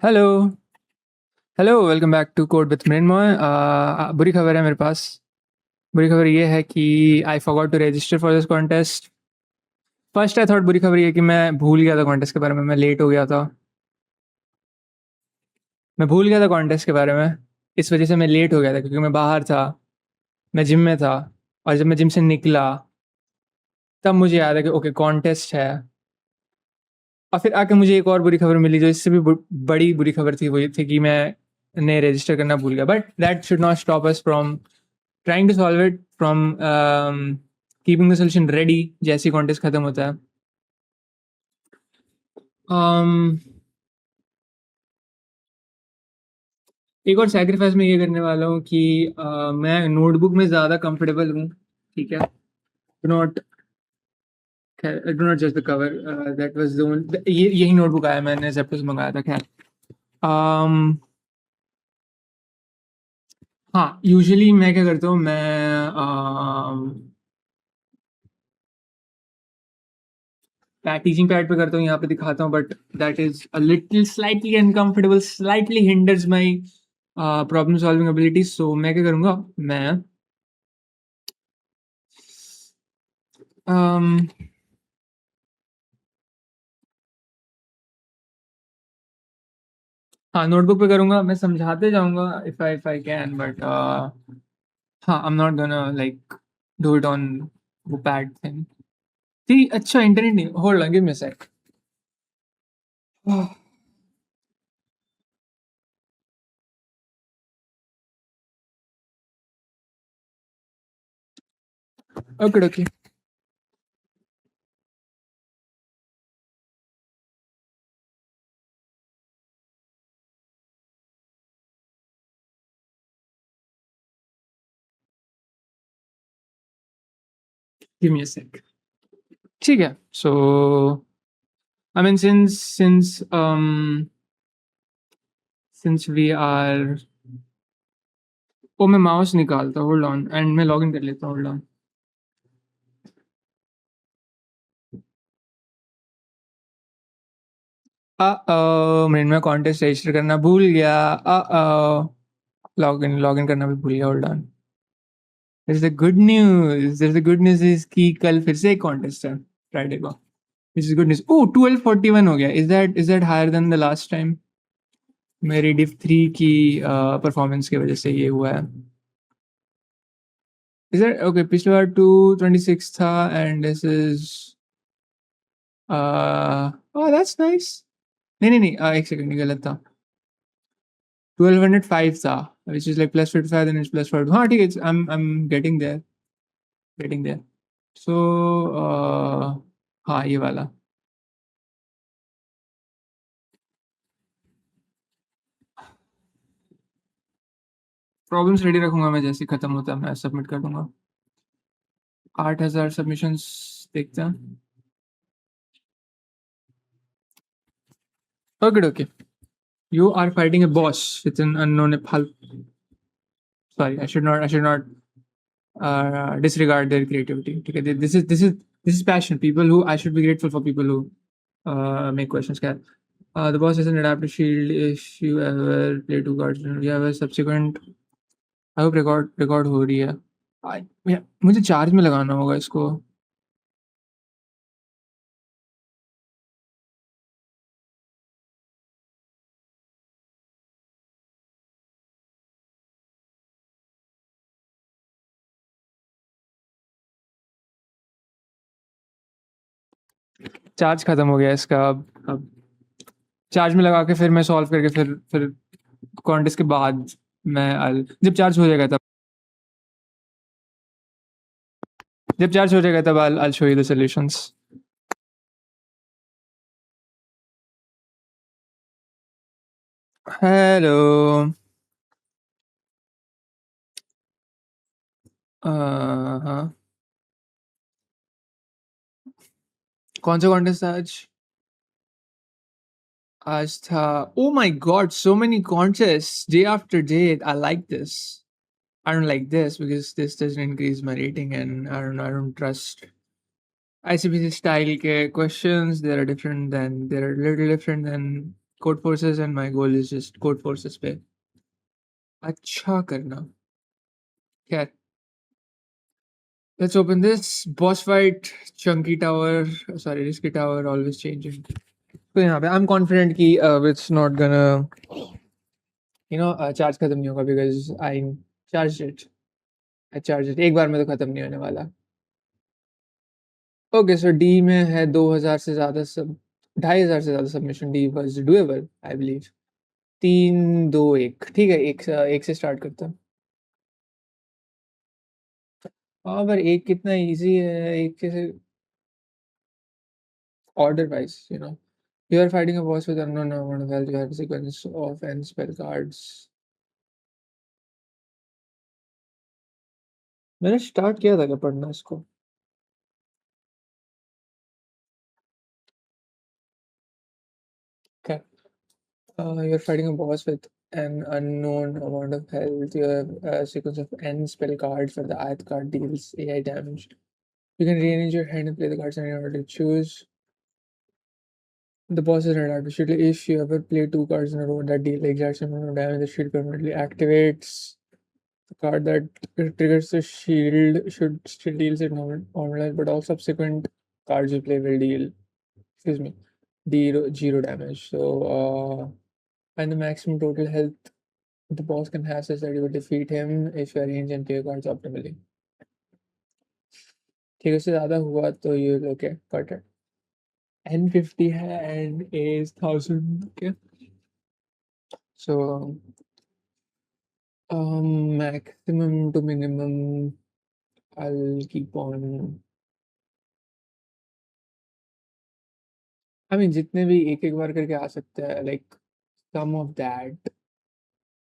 Hello. Hello, welcome back to code with Mrinmay. बुरी खबर है मेरे पास। बुरी खबर ये है कि I forgot to register for this contest. First I thought बुरी खबर ये कि मैं भूल गया था कॉन्टेस्ट के बारे में, मैं लेट हो गया था। मैं भूल गया था कॉन्टेस्ट के बारे में, इस वजह से मैं लेट हो गया था क्योंकि मैं बाहर था, मैं जिम में था। और जब मैं जिम से निकला तब मुझे याद है कि ओके कॉन्टेस्ट है। और फिर आके मुझे एक और बुरी खबर मिली जो इससे भी बड़ी बुरी खबर थी, वो ये थी कि मैं रजिस्टर करना भूल गया। But that should not stop us from trying to solve it, from keeping the solution ready जैसे कॉन्टेस्ट खत्म होता है। um, एक और सैक्रिफाइस मैं ये करने वाला हूँ कि मैं नोटबुक में ज़्यादा कंफर्टेबल हूँ। ठीक है, do not just the cover, that was the ये यही नोटबुक आया, मैंने जेप्टो से मंगाया था। खैर, um, हाँ, यूजुअली मैं क्या करता हूँ, मैं टीचिंग पैड पे करता हूँ, यहाँ पे दिखाता हूँ, but that is a little slightly uncomfortable, slightly hinders my problem solving ability. So मैं क्या करूँगा, मैं um, हाँ नोटबुक पे करूँगा, मैं समझाते जाऊँगा इफ आई कैन, बट हाँ, I am not gonna like do it on वो पैड थिंग। ठीक, अच्छा इंटरनेट नहीं, hold on, give me a sec. Okay okay, give me a sec. ठीक है, so I mean since we are, oh मैं mouse निकालता, hold on, and मैं login कर लेता हूँ, होल्ड ऑन। मैं कॉन्टेस्ट रजिस्टर करना भूल गया। लॉगिन करना भी भूल गया, hold on. This the good news is कि कल फिर से एक कॉन्टेस्ट है, फ्राइडे को। This is good news. Oh 1241 हो गया। Is that higher than the last time? मेरी डिव 3 की परफॉर्मेंस की वजह से ये हुआ है। Is that okay? पिछली बार 226 था, and this is oh that's nice. नहीं नहीं नहीं, एक सेकंड, ये गलत था। 1205 था, which is like plus 55, then it's plus 42. हाँ ठीक है, I'm getting there, getting there. So हाँ ये वाला प्रॉब्लम्स रेडी रखूंगा मैं, जैसे खत्म होता है मैं सबमिट कर दूंगा। 8,000 सबमिशंस देखते हैं। Okay okay, you are fighting a boss with an unknown sorry, I should not disregard their creativity. ठीक है, this is passion. People who I should be grateful for, people who make questions. क्या the boss doesn't adapt to shield if you ever play two cards. You have a subsequent, I hope record हो रही है। मुझे charge में लगाना होगा इसको। Charge खत्म हो गया इसका। अब चार्ज में लगा के फिर मैं सॉल्व करके फिर कॉन्टेस्ट के बाद मैं जब चार्ज हो जाएगा तब, I'll show you the solutions. Hello. हाँ, कौन सा कॉन्टेस्ट था आज? आज था, oh my god, so many contests day after day. I like this. I don't like this because this doesn't increase my rating, and I don't trust ICPC style के questions. They're a little different than code forces and my goal is just code forces पे अच्छा करना. खैर, let's open this boss fight. Chunky tower, sorry, risky tower, always changing. तो यहाँ पे I'm confident कि it's not gonna charge खत्म नहीं होगा because I charged it. I charged it. एक बार में तो खत्म नहीं होने वाला. Okay, so D में है 2000 से ज़्यादा सब 2500 से ज़्यादा submission. D was doable, I believe. 3 2 1 ठीक है. एक से स्टार्ट करता हूँ. हाँ पर एक कितना इजी है. एक से order wise, you are fighting a boss with unknown amount of health. You have a sequence of n spell cards. मैंने स्टार्ट किया था क्या पढ़ना इसको. Okay. You're fighting a boss with an unknown amount of health. You have a sequence of n spell cards for the ith card deals AI damage. You can rearrange your hand and play the cards in order to choose. The boss is not artificially. If you ever play 2 cards in a row that deal the exact same amount of damage, the shield permanently activates. The card that triggers the shield should still deals it normal, but all subsequent cards you play will deal, excuse me, zero damage. So, and the maximum total health the boss can have such that you will defeat him if you arrange and play your cards optimally. ठीक है, उससे ज़्यादा हुआ तो you okay, got it. N50 है and A is 1000. Okay. So, maximum to minimum, I'll keep on. I mean जितने भी एक बार करके आ सकते हैं, like some of that,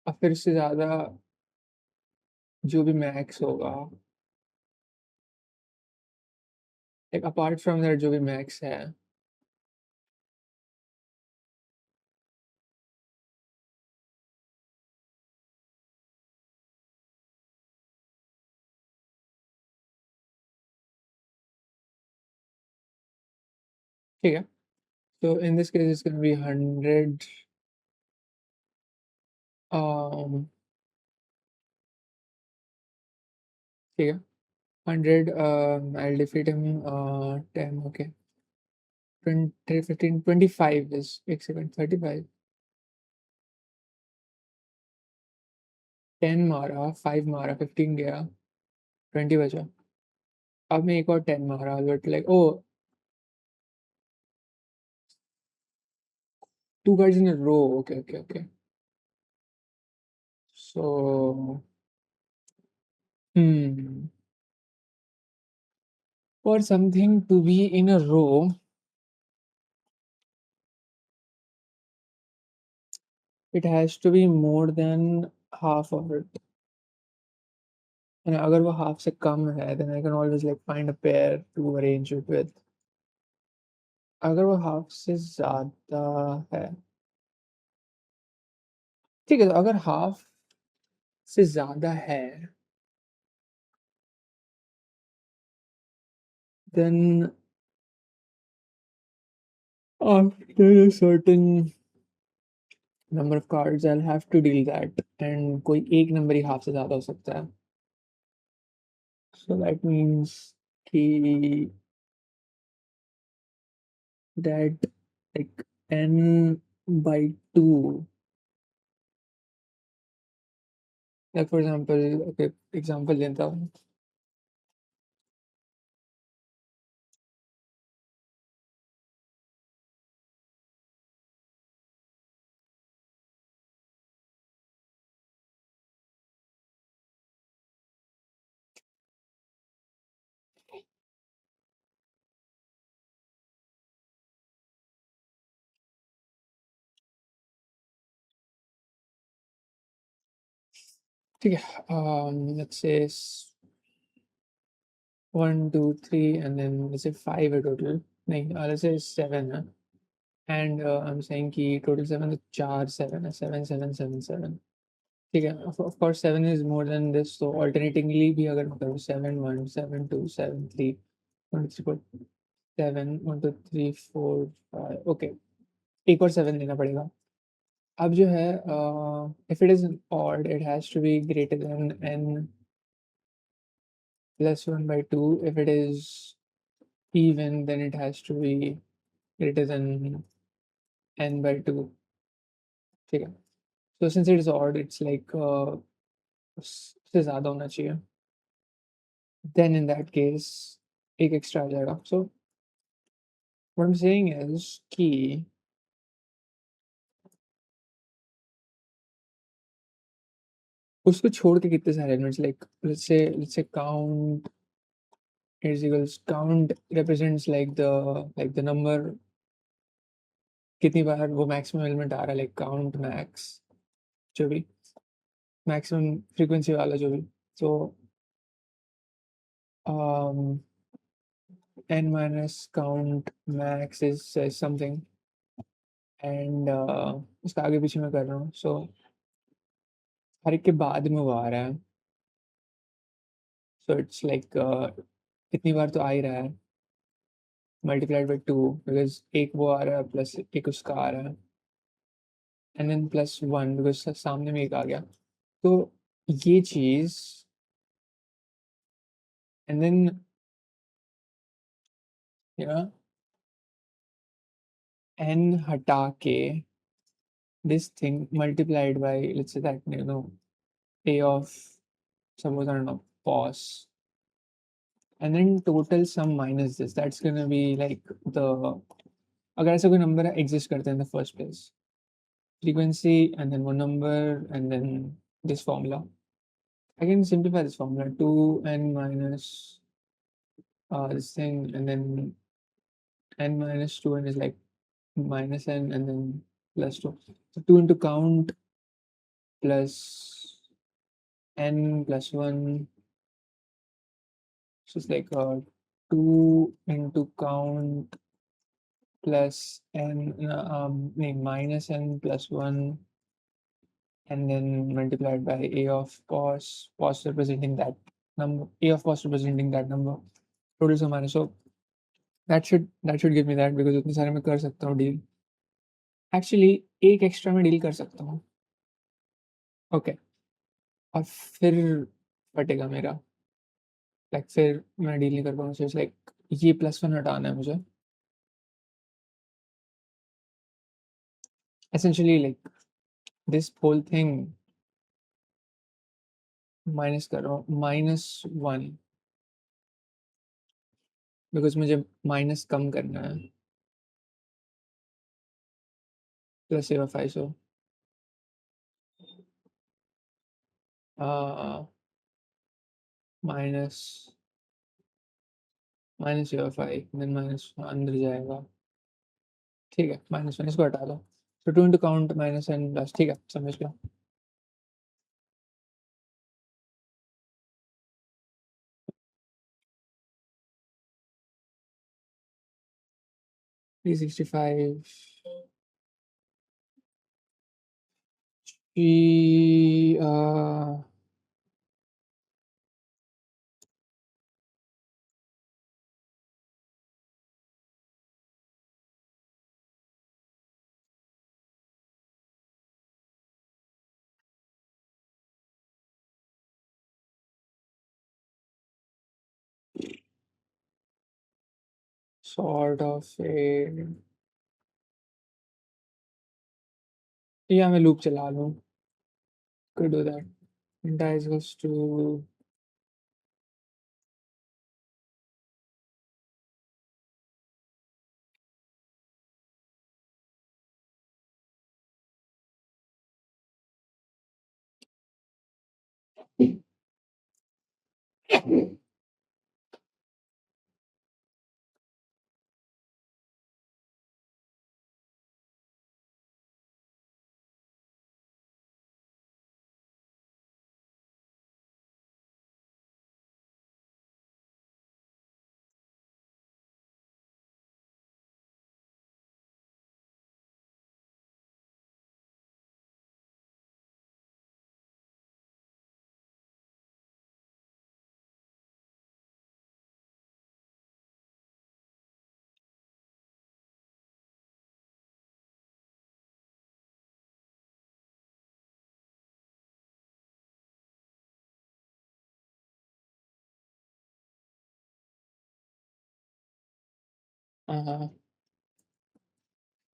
और फिर इससे ज़्यादा जो भी मैक्स होगा, like apart from that जो भी मैक्स है. ठीक है. So in this case it's gonna be 100. ठीक है. 100. I'll defeat him. 10. Okay. 20 15 25 is एक second 35. 10 मारा, 5 मारा, 15 गया, 20 बचा. अब मैं एक और 10 मारा, but like oh, 2 cards in a row. Okay. So hmm. For something to be in a row, it has to be more than half of it. And अगर वो half से कम है, then I can always like find a pair to arrange it with. अगर वो half से ज़्यादा है, ठीक है. तो अगर half से ज़्यादा है, then after a certain number of cards, I'll have to deal that. And कोई एक number ही half से ज़्यादा हो सकता है. So that means कि that like n by 2. Like for example, okay, example लेता हूँ. ठीक है. Let's say 1 2 3 and then let's say 5 है total. नहीं, let's say 7 है. And I'm saying कि total 7 तो 4 7 है. 7 7 7 7. ठीक है. Of course 7 is more than this. So alternatingly भी अगर मैं करूँ 7 1 7 2 7 3 1 2 3 4 7 1 2 3 4 5. Okay. एक और 7 देना पड़ेगा। अब जो है if it is odd it has to be greater than n plus 1/2। If it is even then it has to be greater than n/2। ठीक है। So since it is odd it's like उससे ज़्यादा होना चाहिए। Then in that case एक extra आ जाएगा। So what I'm saying is कि उसको छोड़ के कितने सारे elements like let's say count is equals count represents like the number कितनी बार वो मैक्सिमम एलिमेंट आ रहा है लाइक काउंट मैक्स जो भी मैक्सिमम फ्रीक्वेंसी वाला जो भी। तो um, n minus count max is something and उसका आगे पीछे मैं कर रहा हूँ। सो हर एक के बाद में वो आ रहा है। सो इट्स लाइक कितनी बार तो आ ही रहा है मल्टीप्लाइड बाई 2 बिकॉज एक वो आ रहा है प्लस एक उसका आ रहा है एंड देन प्लस 1 बिकॉज सामने में एक आ गया। तो ये चीज़ and then you know n हटा के this thing multiplied by let's say that a of suppose I don't know pos and then total sum minus this that's gonna be like the अगर ऐसा कोई नंबर एग्जिस्ट करता है in the first place frequency and then one number and then this formula I can simplify this formula 2n minus this thing and then n minus 2n is like minus n and then plus 2 so 2 into count plus n plus 1 so it's like 2 into count plus n minus n plus 1 and then multiplied by a of pos representing that number, a of pos representing that number, total sum minus। So that should give me that because उतने सारे मैं कर सकता हूँ deal. Actually एक extra मैं deal कर सकता हूँ। ओके और फिर फटेगा मेरा लाइक फिर मैं डील नहीं कर पाऊंगा। सो लाइक ये +1 हटाना है मुझे essentially like this whole thing minus कर रहा हूँ -1 बिकॉज मुझे माइनस कम करना है प्लस एवा 5 सो माइनस माइनस एवा 5 देन माइनस अंदर जाएगा। ठीक है -1 इसको हटा दो। तो 2 into count minus N plus ठीक है समझ गया। Three sixty five sort of a या मैं लूप चला लूँ could do that int is equals to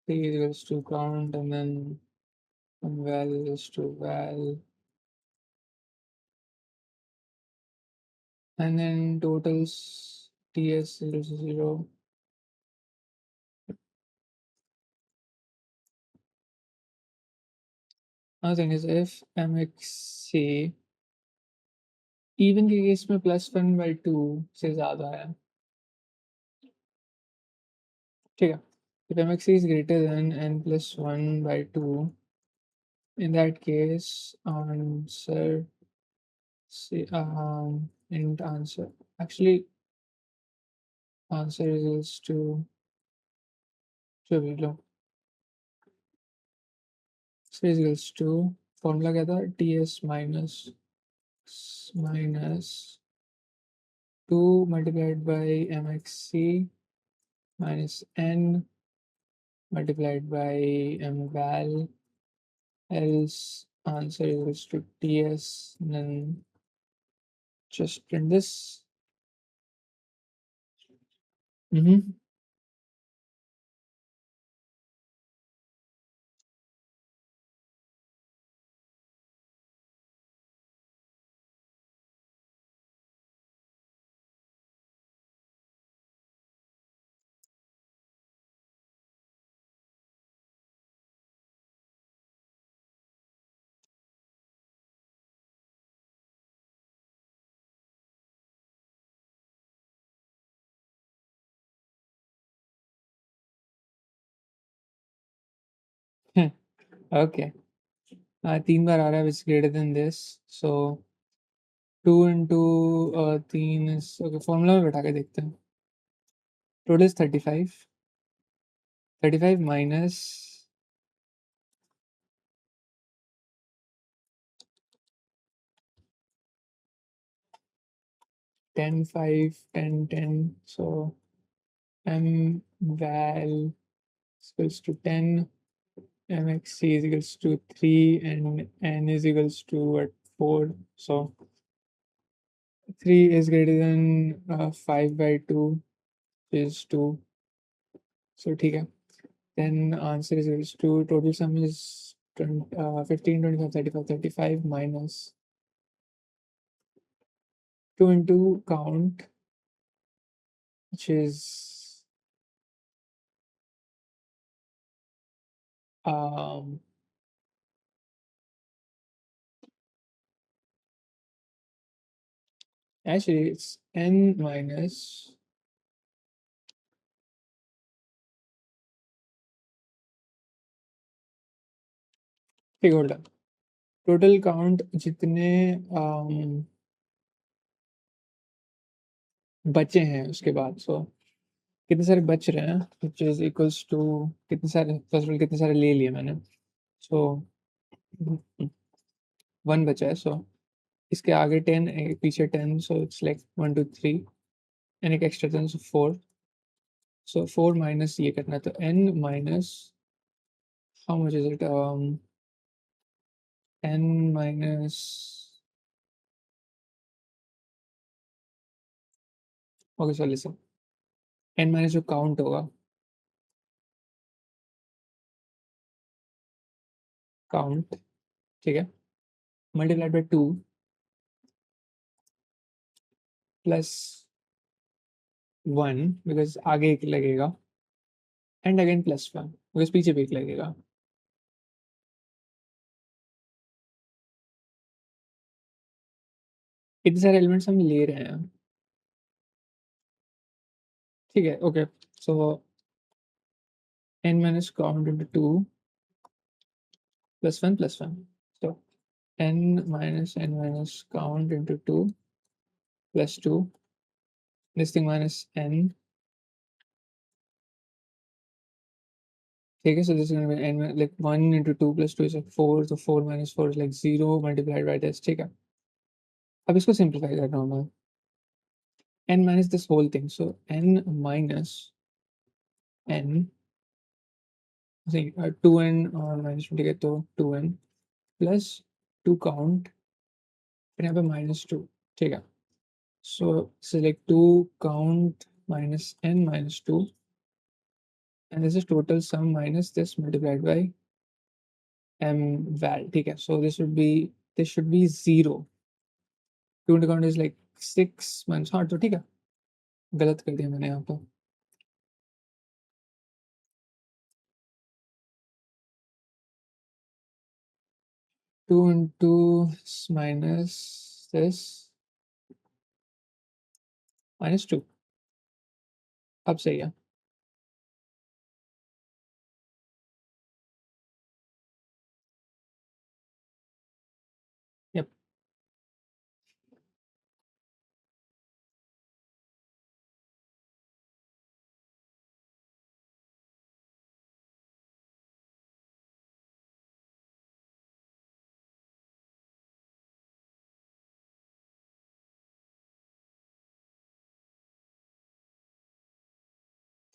T equals to count, and then val equals to val, and then totals ts equals to 0. Another thing is if mxc even के case में +1/2 से ज़्यादा है, ठीक है? If mxc is greater than n+1/2, in that case answer int answer actually answer is to जो भी लो, so is equals to formula क्या था, ts minus 2 multiplied by mxc minus n multiplied by mval, else answer is equals to ts, and then just print this. Mm-hmm. Okay. 3 बार आ रहा है, which is greater than this. So 2 into 3 is okay. Formula में बैठा के देखते हैं. Total is 35. 35 minus 10, 5, 10, 10. So m val is equals to 10, mxc is equals to 3, and n is equals to what, 4. So 3 is greater than 5/2 is 2. So ठीक है. Then answer is equals to total sum is 15, 25, 35, 35 minus 2 into count, which is actually it's n minus, ठीक hold on, total count जितने बचे हैं उसके बाद, so कितने सारे बच रहे हैं, which is equals to कितने सारे, first of all कितने सारे ले लिए मैंने, so 1 बचा है, so इसके आगे 10, पीछे 10, so it's like 1 2 3, and एक extra 10, so 4. So 4 minus ये करना है, तो n minus how much is it, n minus, okay so listen, n minus जो count होगा, count, ठीक है, multiplied by 2 plus 1 because आगे एक लगेगा, and again plus 1 because पीछे भी एक लगेगा. इतने सारे एलिमेंट्स हम ले रहे हैं, ठीक है, okay, so n minus count into 2 plus 1 plus 1, so n minus count into 2 plus 2, this thing minus n, ठीक है, so this is going to be n like 1 into 2 plus 2 is like 4, so 4 minus 4 is like 0 multiplied by this, ठीक है. अब इसको simplify कर रहा हूँ मैं, n minus this whole thing, so n minus n, see 2n minus 2, ठीक है, तो 2n plus 2 count, फिर यहाँ पे minus 2, ठीक है, so select 2 count minus n minus 2, and this is total sum minus this multiplied by m val. ठीक है, so this should be 0. Two into count is like 6 minus, हाँ तो ठीक है, गलत कर दिया मैंने यहाँ पर. 2 इंटू माइनस दिस -2. अब सही है. Yep.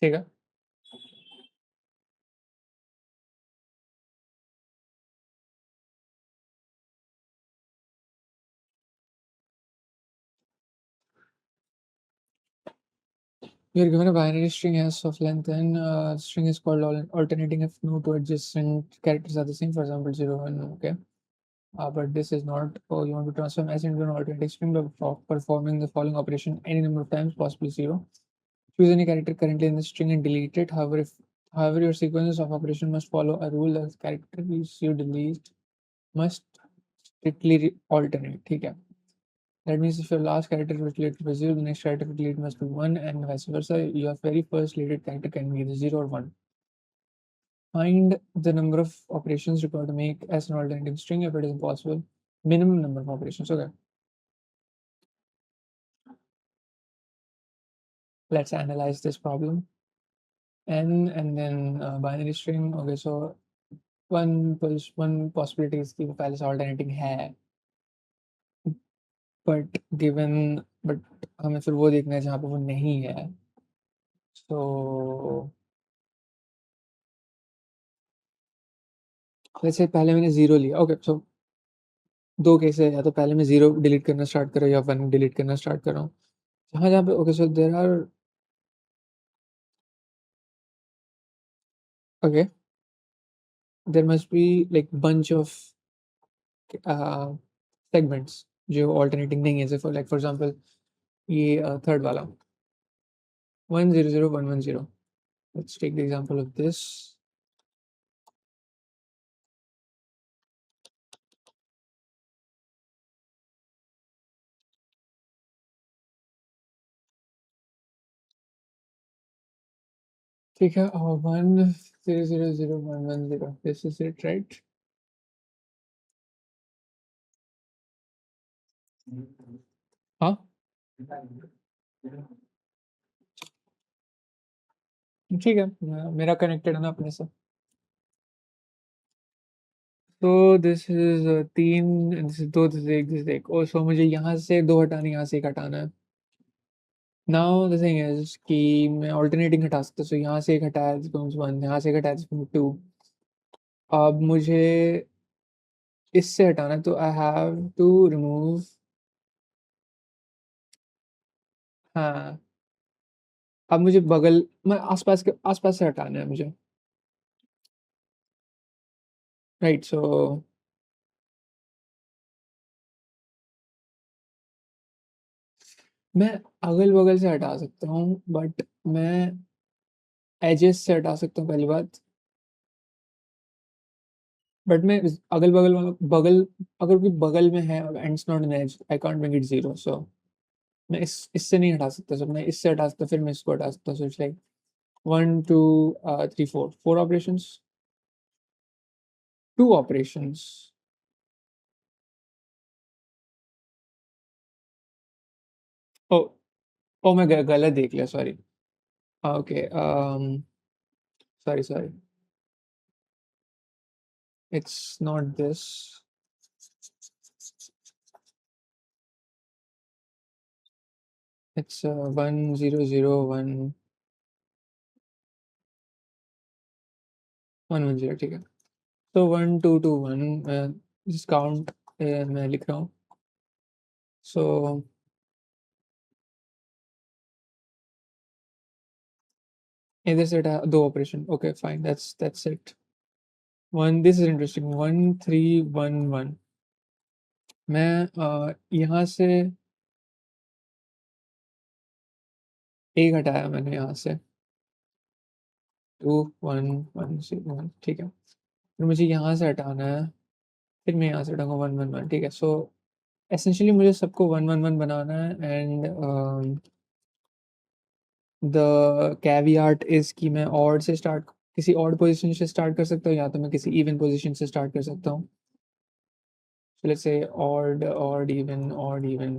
ठीक है. We are given a binary string s of length n. String is called alternating if no two adjacent characters are the same. For example, 0, 1. Okay. But this is not. Oh, you want to transform s into an alternating string by performing the following operation any number of times, possibly 0. Choose any character currently in the string and delete it. However, your sequences of operation must follow a rule that characters you delete must strictly alternate. ठीक है. That means if your last character was deleted by 0, the next character deleted must be 1, and vice versa. Your very first deleted character can be either 0 or 1. Find the number of operations required to make as an alternating string if it is impossible. Minimum number of operations. Okay. Let's analyze this problem. N and then binary string. Okay, so one possibility is कि वो पहले से alternating है, but हमें फिर वो देखना है जहाँ पे वो नहीं है. So let's say पहले मैंने 0 लिया. Okay, so दो केस है, या तो पहले मैं 0 डिलीट करना स्टार्ट कर रहा हूँ या 1 डिलीट करना स्टार्ट कर रहा हूँ. जहाँ जहाँ पे okay, so there are, okay, there must be like bunch of segments जो ऑल्टरनेटिंग नहीं है. जैसे लाइक फॉर एग्जांपल ये थर्ड वाला 1 0 0 1 1 0. Let's take the example of this. ठीक है, 1 0 0 0 1 1 0. This is it, right? हाँ, ठीक है, मेरा कनेक्टेड है ना अपने से. तो this is 3, this is 2, this is 1, this is 1. ओ, सो मुझे यहाँ से 2 हटाना है, यहाँ से 1 हटाना है. नाउ द थिंग इज कि मैं ऑल्टरनेटिंग हटा सकता हूँ. सो यहाँ से 1 हटाया, दिस बिकम्स 1. यहाँ से 1 हटाया, दिस बिकम्स 2. अब मुझे इससे हटाना है, तो आई हैव टू रिमूव. हाँ, अब मुझे बगल मैं आसपास से हटाना है मुझे, राइट? सो मैं अगल बगल से हटा सकता हूँ, बट मैं एजेस से हटा सकता हूँ, पहली बात. बट मैं अगल बगल वाला बगल, अगर कोई बगल में है and it's not an edge, I can't make it 0. So मैं इससे नहीं हटा सकता. सो मैं इससे हटा सकता, फिर मैं इसको हटा सकता. So it's like 1 2 3 4 operations, 2 operations. Oh, oh मैं गलत देख लिया, sorry. Okay, sorry, it's not this. It's 1 0 0 1 1 1 0. ठीक है, तो 1 2 2 1 दिस काउंट मैं लिख रहा हूँ. सो इधर से हटा दो operation, okay fine, that's it. One, this is interesting, 1 3 1 1। मैं यहाँ से एक हटाया मैंने, यहाँ से 2 1 1 6 1, ठीक है। फिर मुझे यहाँ से हटाना है, फिर मैं यहाँ से हटाऊंगा 1 1 1, ठीक है। सो एसेंशियली मुझे सबको 1 1 1 बनाना है, एंड द कैवियार्ट इज कि मैं ऑड से स्टार्ट, किसी ऑड पोजीशन से स्टार्ट कर सकता हूँ, या तो मैं किसी इवन पोजीशन से स्टार्ट कर सकता हूँ। So let's say odd odd even odd even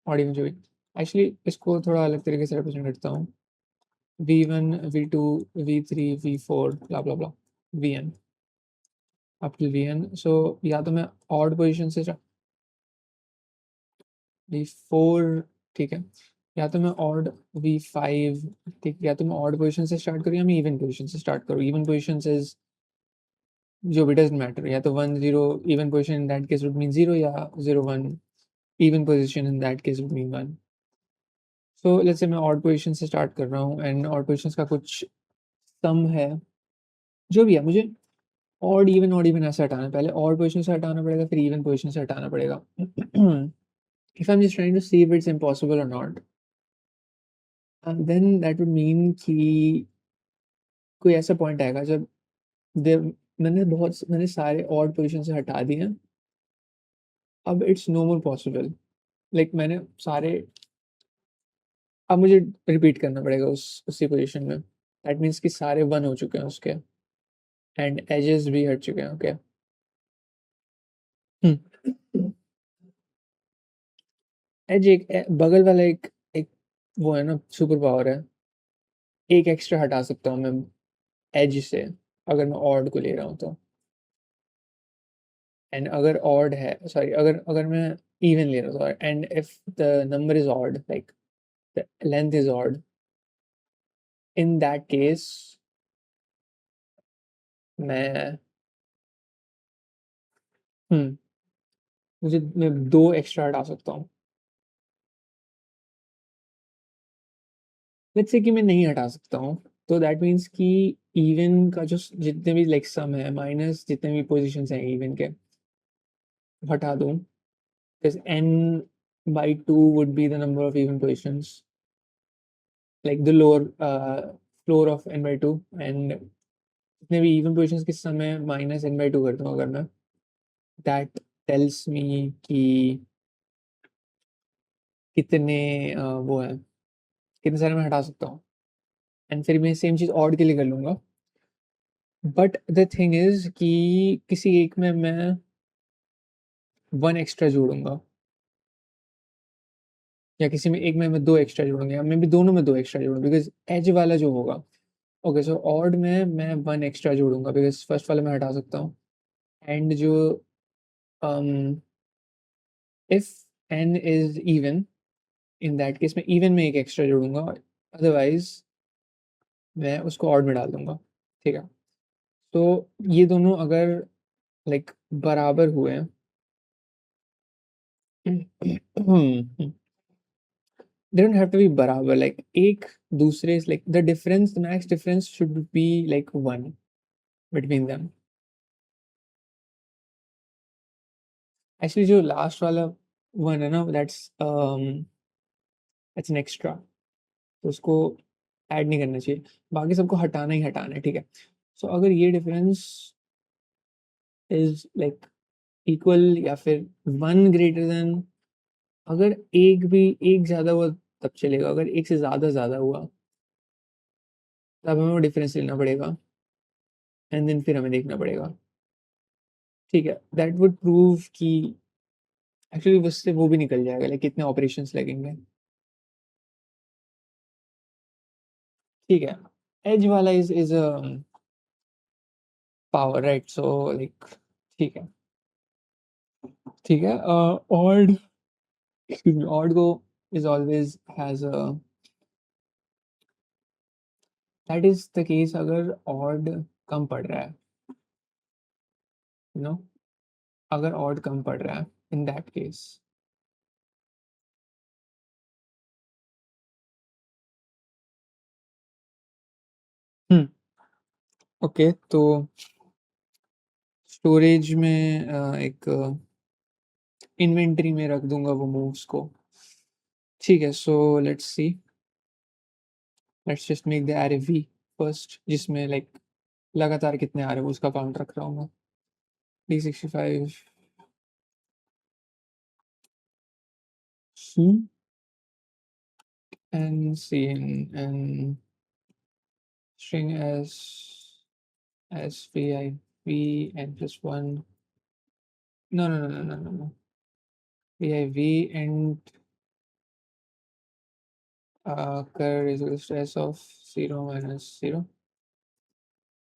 odd even जो भी, एक्चुअली इसको थोड़ा अलग तरीके से रिप्रेजेंट करता हूँ। V1 V2 V3 V4 ब्ला ब्ला ब्ला Vn अप टिल Vn। सो या तो मैं ऑड पोजीशन से V4, ठीक है, या तो मैं ऑड V5, ठीक, या तो मैं ऑड पोजीशन से स्टार्ट करूँ या मैं इवन पोजीशन से स्टार्ट करूँ। इवन पोजीशन इज जो भी, डजंट मैटर, या तो 1 0 even position in that case would mean 0, या 0 1 even position in that case would mean 1। So let's say मैं ऑड पोजीशन से स्टार्ट कर रहा हूँ, एंड ऑड पोजीशंस का कुछ सम है, जो भी है, मुझे ऑड इवन ऐसे हटाना है। पहले ऑड पोजीशन से हटाना पड़ेगा, फिर इवन पोजीशन से हटाना पड़ेगा। If I am just trying to see if it's impossible or not, then that would mean कि कोई ऐसा पॉइंट आएगा जब मैंने सारे ऑड पोजीशन से हटा दिए हैं, अब it's no more possible, like मैंने सारे, अब मुझे रिपीट करना पड़ेगा उसी पोजीशन में। दैट मीन्स कि सारे 1 हो चुके हैं उसके, एंड एजेस भी हट चुके हैं, ओके। एज एक बगल वाला एक एक वो है ना, सुपर पावर है, एक एक्स्ट्रा हटा सकता हूँ मैं एज से, अगर मैं ऑड को ले रहा हूँ तो। एंड अगर ऑड है, सॉरी, अगर अगर मैं इवन ले रहा हूँ, and if the number is odd, like the length is odd, in that case मैं हम्म मैं दो एक्स्ट्रा हटा सकता हूँ। लेट्स से कि मैं नहीं हटा सकता हूँ, तो दैट मीन्स कि इवन का जो जितने भी लाइक सम है माइनस जितने भी पोजीशंस हैं इवन के, हटा दूँ, because n by 2 would be the number of even positions, like the lower floor of n by 2, and जितने भी even positions के समय माइनस n by 2 करता हूँ अगर मैं, that tells me कि कितने वो है, कितने सारे मैं हटा सकता हूँ, एंड फिर मैं सेम चीज़ ऑड के लिए कर लूँगा। बट द थिंग इज कि किसी एक में मैं 1 एक्स्ट्रा जोड़ूंगा, या किसी में एक में मैं 2 एक्स्ट्रा जोड़ूंगा, या मैं भी दोनों में 2 एक्स्ट्रा जोड़ूंगा, बिकॉज एज वाला जो होगा, ओके, सो ऑड में मैं 1 एक्स्ट्रा जोड़ूंगा बिकॉज फर्स्ट वाले में हटा सकता हूँ, एंड जो if N is even, in that case मैं इवन में एक एक्स्ट्रा जोड़ूंगा, अदरवाइज मैं उसको ऑड में डाल दूंगा, ठीक है। तो ये दोनों अगर लाइक बराबर हुए हैं, they don't have to be barabar, like एक दूसरे, like the difference, the max difference should be like 1 between them। Actually जो लास्ट वाला 1 है ना, that's an extra, तो उसको ऐड नहीं करना चाहिए, बाकी सबको हटाना ही हटाना है, ठीक है। सो अगर ये डिफरेंस इज लाइक इक्वल या फिर 1 ग्रेटर देन, अगर एक ज्यादा हुआ तब चलेगा, अगर एक से ज्यादा हुआ तब हमें वो डिफरेंस लेना पड़ेगा, एंड देन फिर हमें देखना पड़ेगा, ठीक है। दैट वुड प्रूव कि एक्चुअली उससे वो भी निकल जाएगा, लाइक कितने ऑपरेशंस लगेंगे, ठीक है। एज वाला is power, right, so like ठीक है, ठीक है। ऑड, ऑड को is always has a, that is the case अगर ऑड कम पड़ रहा है, यू नो, अगर ऑड कम पड़ रहा है, इन दैट केस ओके, तो स्टोरेज में एक इन्वेंटरी में रख दूंगा वो मूव्स को। ठीक है, so let's see, let's just make the array V first, जिसमें लाइक लगातार कितने आ रहे हैं उसका काउंट रख रहा हूँ मैं। D65 C and C and string as VIV n plus 1. No. VIV and cur is equals to S of 0 minus 0.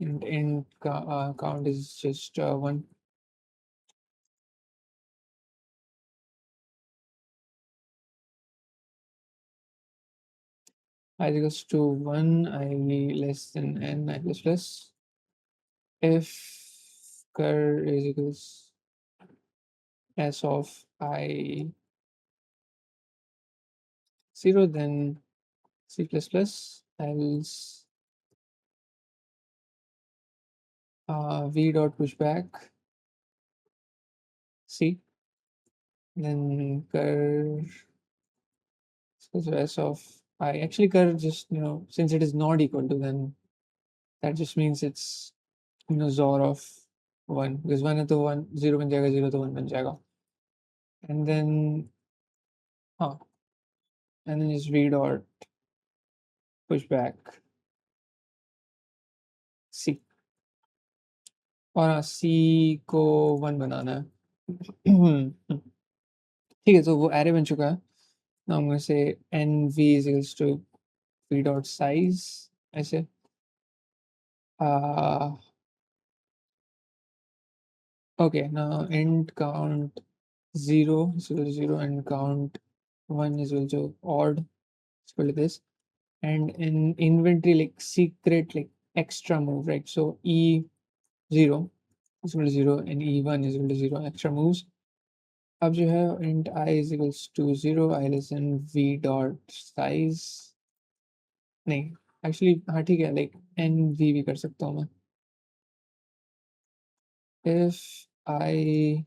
And count is just 1. I is equals to 1, I less than n, I plus plus. If cur is equals S of I 0, then C plus plus, else V dot pushback C, then cur so S of I. Actually, cur just, since it is not equal to, then that just means it's, XOR of 1, because 1 है तो 1 0 बन जाएगा, 0 तो 1 बन जाएगा. And then just V dot pushback C. और हाँ, C को 1 बनाना है. ठीक है, तो वो एरे बन चुका है. Now I'm going to say NV is equals to V dot size, ऐसे. Okay, now int count 0 is equal to 0 and count 1 is equal to odd, is equal to this. And in inventory, like secret, like extra move, right? So E0 is equal to 0 and E1 is equal to 0, extra moves. अब जो है int I is equals to 0, I less than V dot size. नहीं, actually हाँ ठीक है, like NV भी कर सकता हूँ मैं. If I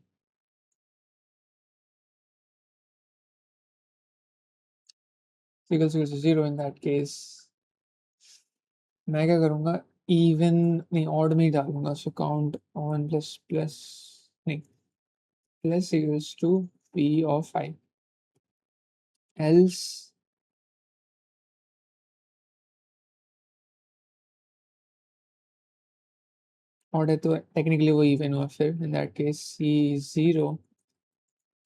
equals to 0, in that case मैं क्या करूँगा, इवन नहीं ऑड में ही डालूंगा. So count on plus plus नहीं plus equals to p of I, else odd है तो टेक्निकली वो इवन हुआ. फिर in that case C0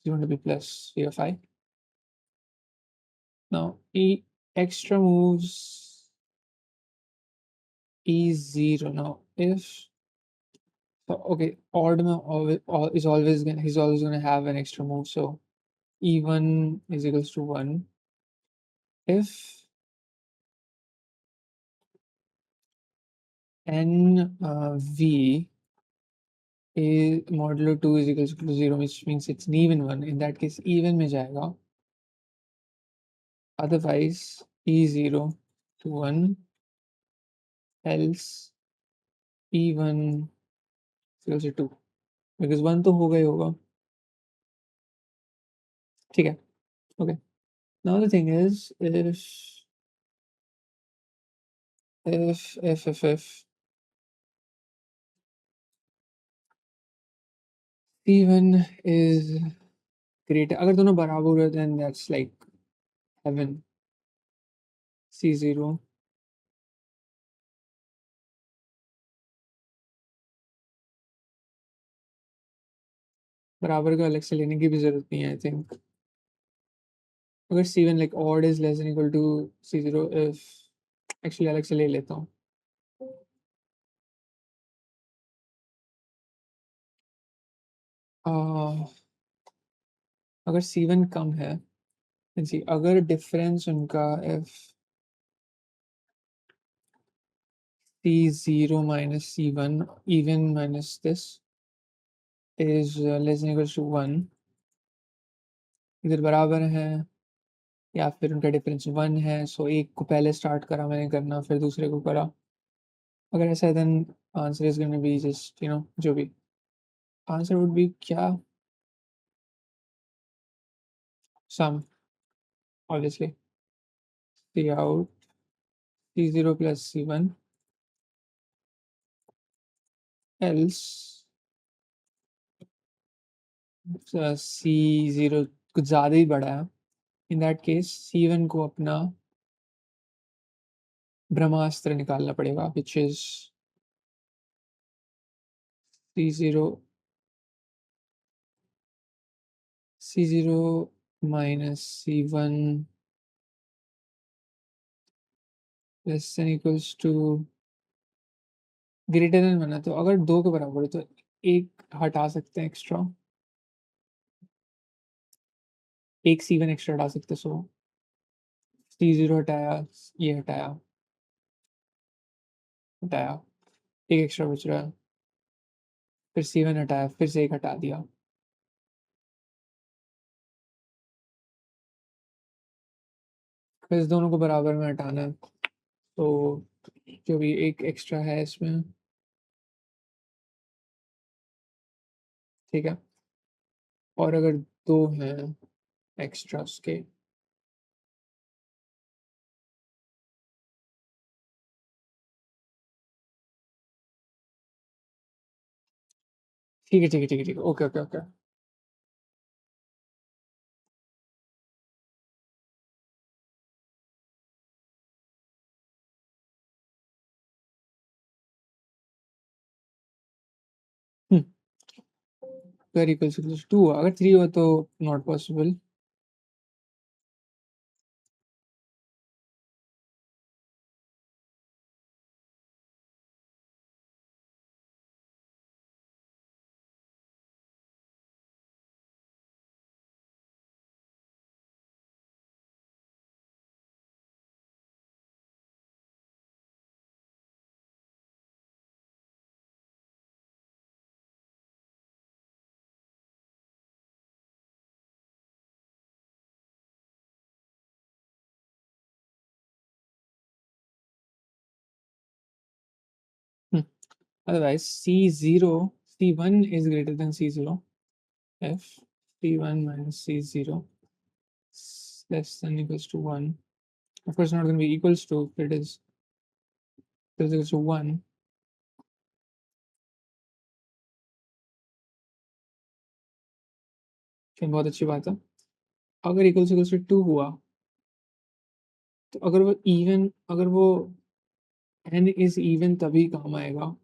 is going to be plus p of I. Now e extra moves E0. Now if so, okay, odd में is always gonna, he's always going to have an extra move. So E1 is equals to 1 if NV is modulo 2 is equals to 0, which means it's an even one. In that case, even में जाएगा. Otherwise, E0 to 1, else E1 is equals to 2, because 1 तो होगा ही होगा. ठीक है, okay. Now the thing is, if C1 is greater, अगर दोनों बराबर है, then that's like heaven. C0 बराबर का अलग से लेने की भी जरूरत नहीं है, आई थिंक. अगर C1 like odd is less than equal to C0, if actually अलग से ले लेता हूँ. अगर C1 कम है, जी अगर डिफरेंस उनका if C0 minus C1 even minus this is less than equal to 1, इधर बराबर है या फिर उनका डिफरेंस 1 है, सो एक को पहले स्टार्ट करा मैंने करना, फिर दूसरे को करा, अगर ऐसा है then answer is going to be just जो भी आंसर वुड बी क्या sum obviously C out C0 plus C1 else C0 कुछ ज़्यादा ही बड़ा है इन दैट केस C1 को अपना ब्रह्मास्त्र निकालना पड़ेगा which is C0 C0 minus C1 less than equals to greater than बना तो अगर दो के बराबर है तो एक हटा सकते हैं एक्स्ट्रा एक C1 एक्स्ट्रा हटा सकते हैं सो C0 हटाया ये हटाया हटाया एक एक्स्ट्रा बच रहा है फिर C1 हटाया फिर से एक हटा दिया फिर इस दोनों को बराबर में हटाना है तो जो भी एक एक्स्ट्रा है इसमें ठीक है और अगर दो हैं एक्स्ट्रास के ठीक है ठीक है ठीक है ठीक है okay okay okay very equals to अगर थ्री हो तो not possible otherwise C0 C1 is greater than C0 if C1 minus C0 less than equals to 1 of course not going to be equals to if it is equals to 1 फिर बहुत अच्छी बात है अगर equals to 2 हुआ तो अगर वो n इज इवन तभी काम आएगा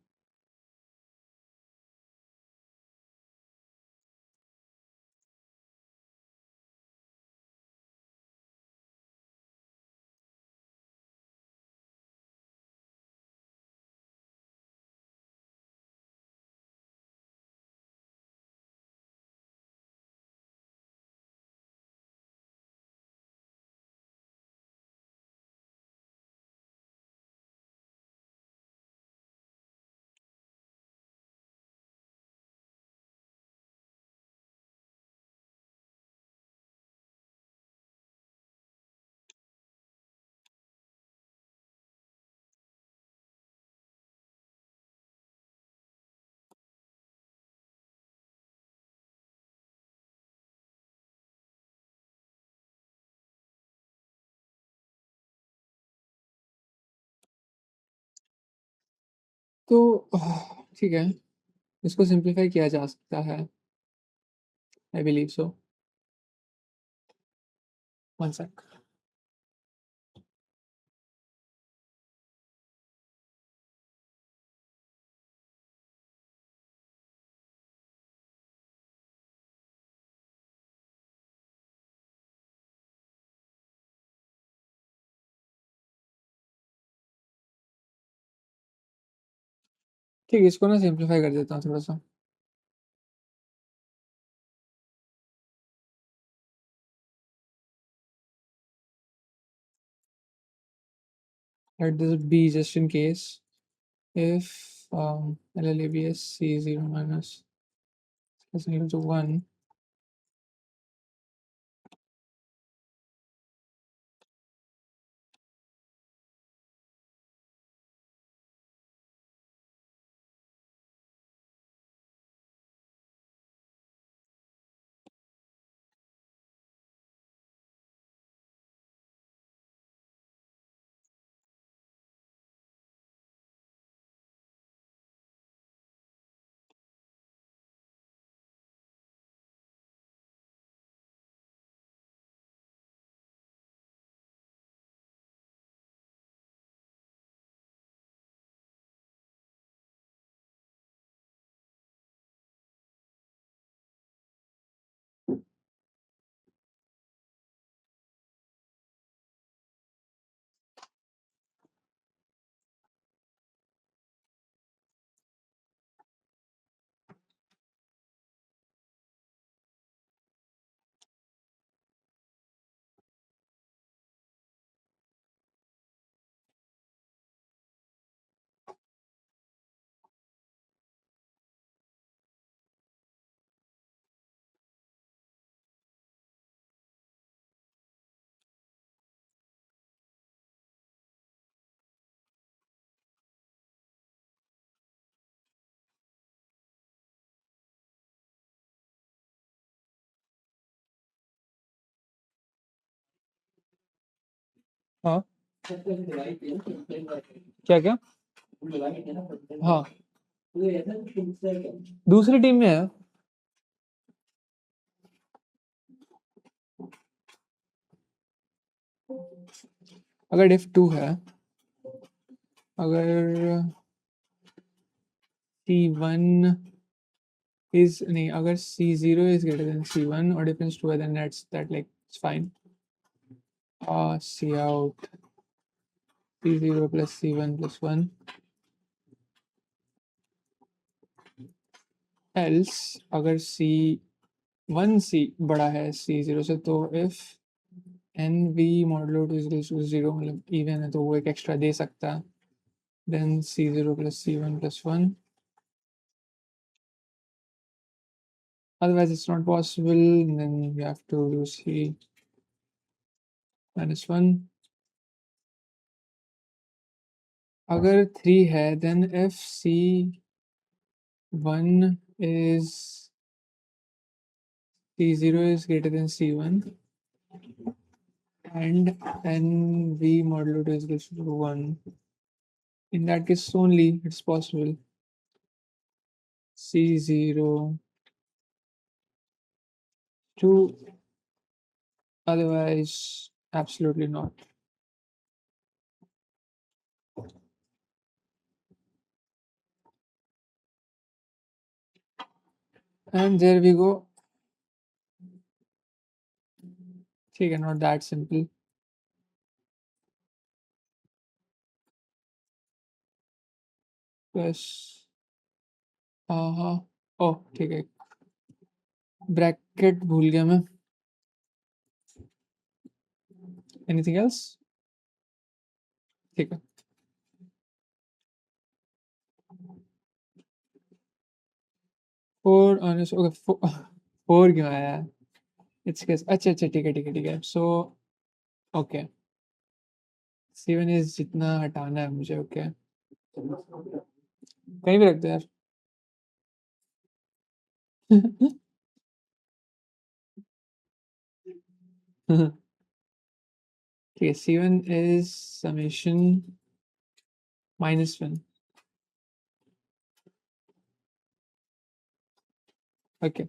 तो ठीक है इसको सिंप्लीफाई किया जा सकता है I believe so one sec ठीक है इसको ना सिंप्लीफाई कर देता हूँ थोड़ा सा let this be just in case if LLABS C0 minus is equal to 1 हाँ क्या क्या? हाँ दूसरी टीम में है। अगर if 2 है, अगर C1 is नहीं, अगर C0 is greater than C1 or difference 2 है, then that like it's fine. C out C0 plus C1 plus 1. Else अगर C1 C बड़ा है C0 से, तो if NV modulo 2 is equals to 0, मतलब even है तो वो एक एक्स्ट्रा दे सकता है, then C0 plus C1 plus 1. Otherwise it's not possible, then you have to do C minus 1. अगर 3 है, then if C1 is C0 is greater than C1 and NV modulo 2 is equals to 1, in that case only it's possible. C0 2, otherwise absolutely not. And there we go. ठीक है, not that simple. Plus हाँ ओह ठीक है, bracket भूल गया मैं. Anything else? ठीक है. 4 honest, okay, 4 क्यों आया? It's guess. अच्छा अच्छा ठीक है ठीक है ठीक है. So okay, C1 is जितना हटाना है मुझे. ओके कहीं भी रख दो यार. ठीक है, C1 is summation -1. ओके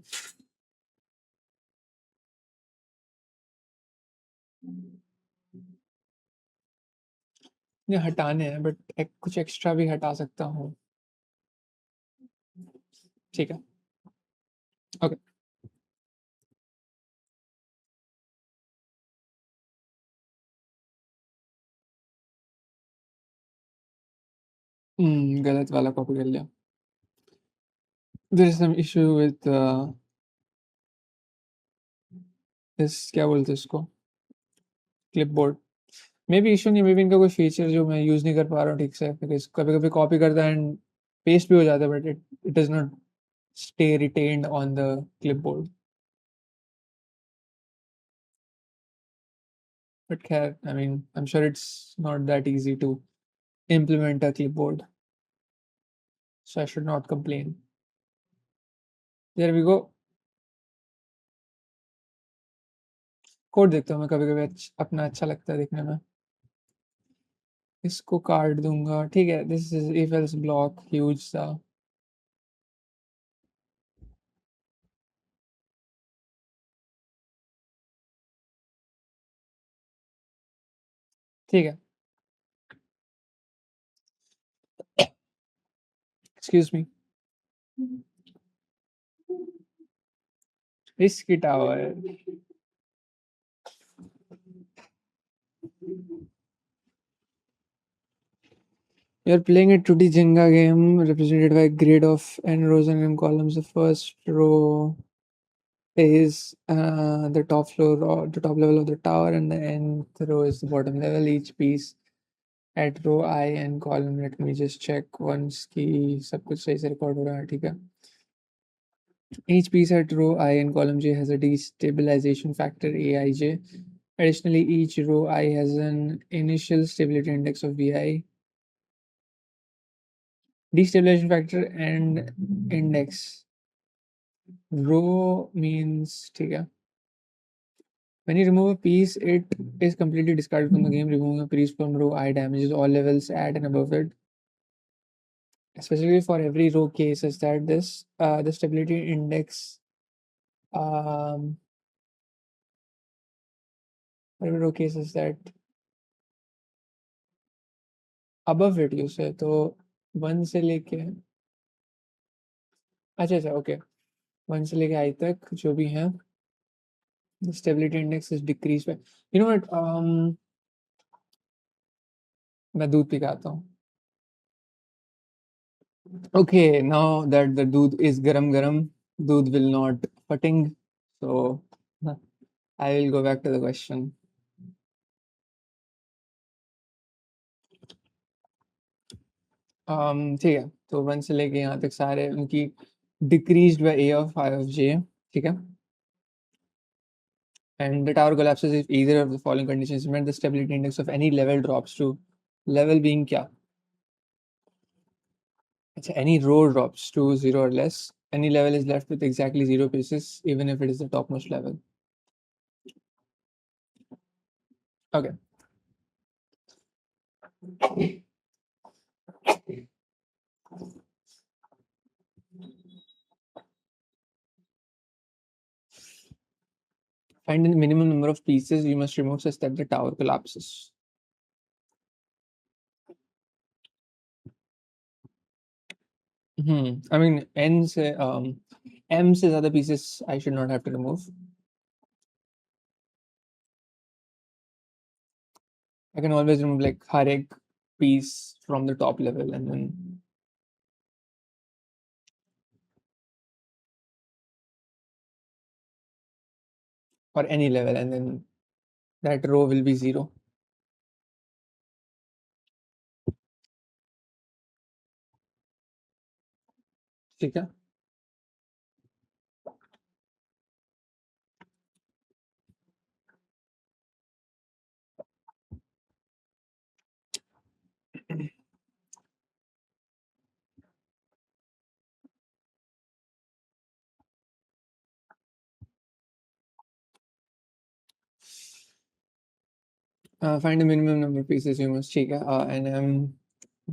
ये हटाने हैं, बट कुछ एक्स्ट्रा भी हटा सकता हूँ. ठीक है ओके. गलत वाला कॉपी कर लिया. There is some issue with this, क्या बोलते हैं इसको, क्लिपबोर्ड. मे बी इशू नहीं, मे बी इनका कोई फीचर जो मैं यूज नहीं कर पा रहा हूँ ठीक से, बिकॉज कभी कभी कॉपी करता है एंड पेस्ट भी हो जाता है, but it does not stay retained on the clipboard. But khair, I mean, I'm sure it's not that easy to implement a clipboard, so I should not complain. There we go. Code देखता हूँ मैं कभी कभी, अपना अच्छा लगता है देखने में. इसको काट दूंगा. ठीक है, this is if else block huge सा. ठीक है, एक्सक्यूज मी. इसकी tower. You're playing a 2D Jenga game represented by a grid of n rows and n columns. The first row is the top floor or the top level of the tower, and the nth row is the bottom level. Each piece at row I and column, let me just check once कि सब कुछ सही से record हो रहा है. ठीक है. Each piece at row I and column J has a destabilization factor Aij. Additionally, each row I has an initial stability index of Vi. Destabilization factor and index. Row means, ठीक है, When you remove a piece, it is completely discarded from the game. Removing a piece from row I damages all levels at and above it. Especially for every row case, is that this the stability index for every row case is that above it you say तो 1 से लेके अच्छा okay 1 से लेके I तक जो भी है the stability index is decreased by you know what मैं दूध पी के आता हूँ. Okay, now that the दूध is garam, दूध will not futting, so I will go back to the question. ठीक है, तो 1 से लेके यहाँ तक सारे उनकी decreased by A of I of J, ठीक है? And the tower collapses if either of the following conditions is met. The stability index of any level drops to level being क्या? अच्छा, any row drops to 0 or less. Any level is left with exactly 0 pieces, even if it is the topmost level. Okay. Find the minimum number of pieces you must remove such that the tower collapses. I mean, M से ज़्यादा pieces I should not have to remove. I can always remove like हर एक piece from the top level and then or any level and then that row will be 0. ठीक है? Find the minimum number of pieces you must ठीक है? NM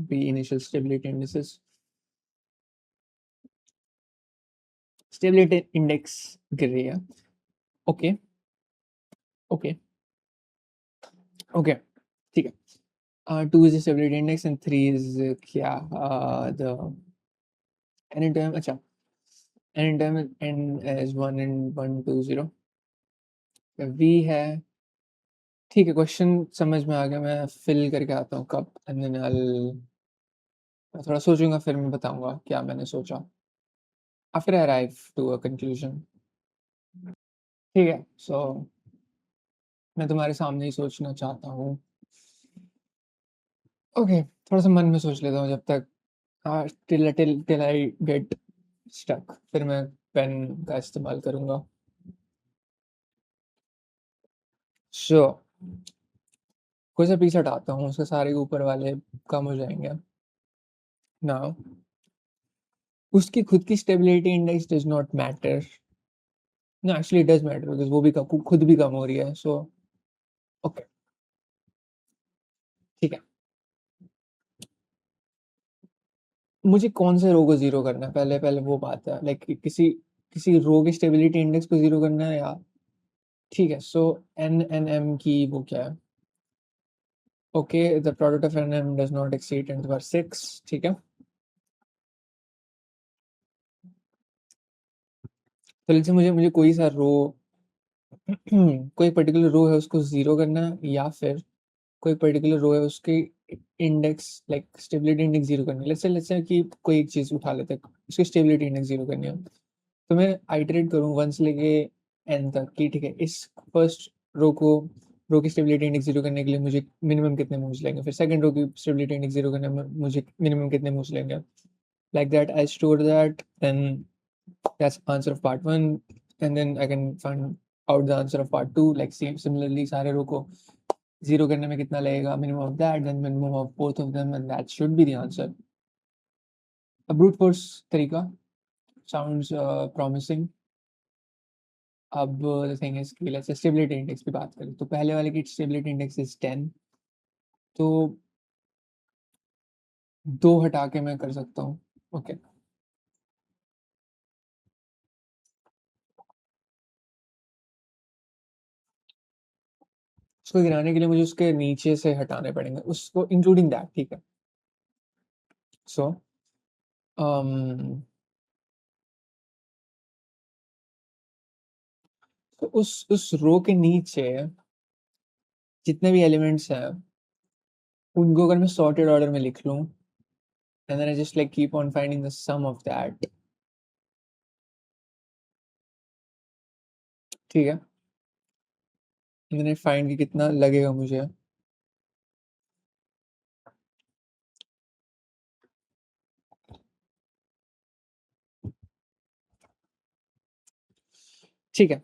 be initial stability indices. Stability index गिर रही है. Okay. ठीक है. 2 is the stability index and 3 is क्या? The anytime अच्छा anytime n is 1 and 1 2 0. V है. ठीक है, क्वेश्चन समझ में आ गया. मैं फिल करके आता हूँ कब एंड देन मैं थोड़ा सोचूंगा फिर मैं बताऊंगा क्या मैंने सोचा after I arrive to a conclusion. ठीक है, सो मैं तुम्हारे सामने ही सोचना चाहता हूँ. ओके, थोड़ा सा मन में सोच लेता हूँ जब तक टिल आई गेट स्टक. फिर मैं पेन का इस्तेमाल करूंगा. सो कोई सा पीस हटाता हूँ, उसके सारे ऊपर वाले कम हो जाएंगे. नाउ उसकी खुद की stability index does not matter. No actually it does matter because वो भी खुद भी कम हो रही है. सो ओके, ठीक है. मुझे कौन से रो को जीरो करना है पहले पहले वो बात है. लाइक किसी किसी रो की स्टेबिलिटी इंडेक्स को जीरो करना है या ठीक है. सो एन एन एम की वो क्या है? Okay, the product of N M does not exceed 10⁻⁶. ठीक है, तो लेट्स से मुझे मुझे कोई सा रो कोई पर्टिकुलर रो है उसको जीरो करना है या फिर कोई पर्टिकुलर रो है उसके index like stability index zero करनी है. लेट्स से कि कोई एक चीज उठा लेते हैं, उसकी स्टेबिलिटी इंडेक्स जीरो करनी है. तो मैं आइटरेट करूँ 1 से लेके n तक कि ठीक है, इस फर्स्ट रो की स्टेबिलिटी इंडेक्स जीरो करने के लिए मुझे मिनिमम कितने मूव्स लेंगे. फिर सेकंड रो की स्टेबिलिटी इंडेक्स जीरो करने में मुझे मिनिमम कितने मूव्स लेंगे. Like that I store that, then that's answer of part 1 and then I can find out the answer of part 2. Like same similarly सारे row को zero करने में कितना लगेगा, minimum of that, then minimum of both of them, and that should be the answer. A brute force तरीका sounds promising. अब the thing is कि let's stability index की बात करें तो पहले वाले की स्टेबिलिटी इंडेक्स इज 10, तो 2 हटा के मैं कर सकता हूँ। ओके, उसको गिराने के लिए मुझे उसके नीचे से हटाने पड़ेंगे उसको, इंक्लूडिंग दैट, ठीक है। सो तो उस रो के नीचे जितने भी एलिमेंट्स हैं उनको अगर मैं सॉर्टेड ऑर्डर में लिख लूं, and then I just like keep on finding the sum of that, ठीक है। and then I find कि कितना लगेगा मुझे। ठीक है,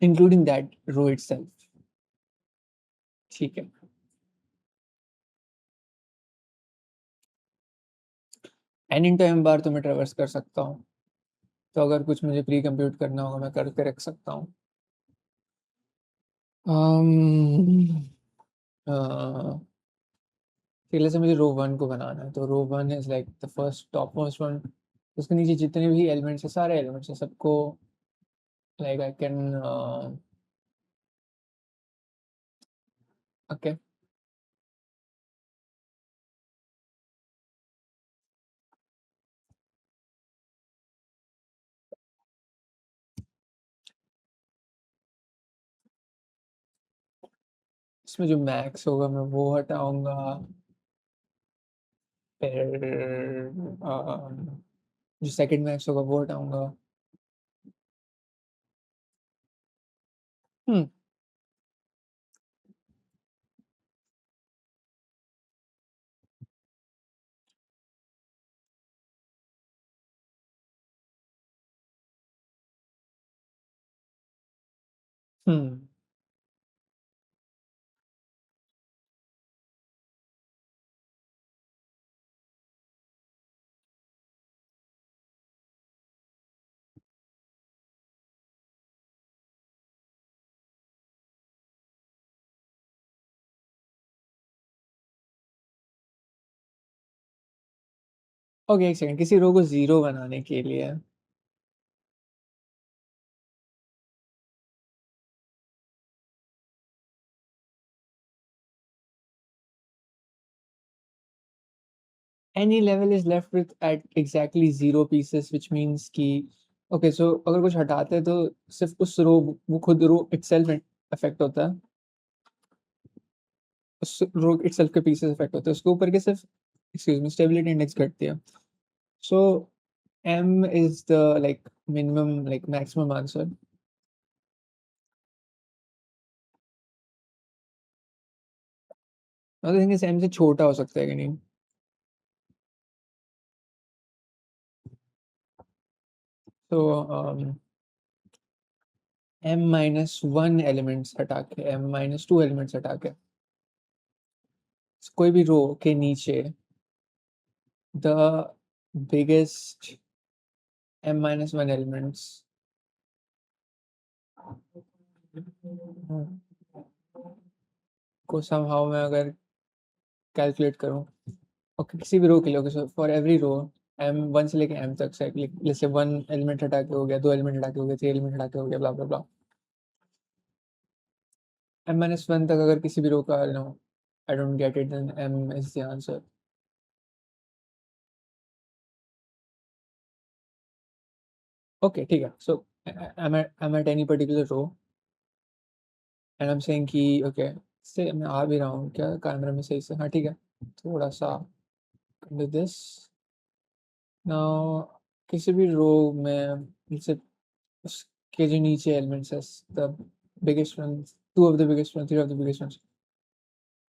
इंक्लूडिंग दैट रो इटसेल्फ, ठीक है। एन इंटू एम बार तो मैं ट्रेवर्स कर सकता हूँ, तो अगर कुछ मुझे प्री कंप्यूट करना होगा मैं करके रख सकता हूँ। पहले से मुझे रो वन को बनाना है, तो row one is like the first top most one, उसके नीचे जितने भी एलिमेंट्स है सारे एलिमेंट्स है सबको लाइक आई कैन ओके। इसमें जो मैक्स होगा मैं वो हटाऊंगा, फिर जो सेकंड मैक्स होगा वो हटाऊंगा। हम्म हम्म ओके, एक सेकंड, किसी रो को जीरो बनाने के लिए any level is left with at exactly 0 pieces, which means कि ओके सो अगर कुछ हटाते हैं तो सिर्फ उस रो, वो खुद रो इटसेल्फ अफेक्ट होता है, उस रो इटसेल्फ के पीसेस अफेक्ट होते हैं, उसके ऊपर के सिर्फ एक्सक्यूज मी स्टेबिलिटी इंडेक्स घटती है। So M is the like minimum like maximum answer. अगर थिंग इज एम से छोटा हो सकता है कि नहीं, तो एम माइनस वन एलिमेंट्स हटा के, एम माइनस टू एलिमेंट्स हटा के कोई भी रो के नीचे the biggest m minus one elements को somehow मैं अगर कैलकुलेट करूं, ओके किसी भी रो के लिए, okay for every row M one से लेके एम तक से जैसे वन एलिमेंट हटा के हो गया, दो एलिमेंट हटा के हो गया, थ्री एलिमेंट हटा के हो गया, blah blah blah, M minus one तक अगर किसी भी रो का no I don't get it then M is the answer. Okay ठीक है, so I'm at any particular row and I'm saying कि ओके से मैं आ भी रहा हूँ क्या कैमरा में सही से, हाँ ठीक है, थोड़ा सा do this now। किसी भी रो में जैसे उसके जो नीचे एलिमेंट्स है, the biggest one, two of the biggest one, three of the biggest one,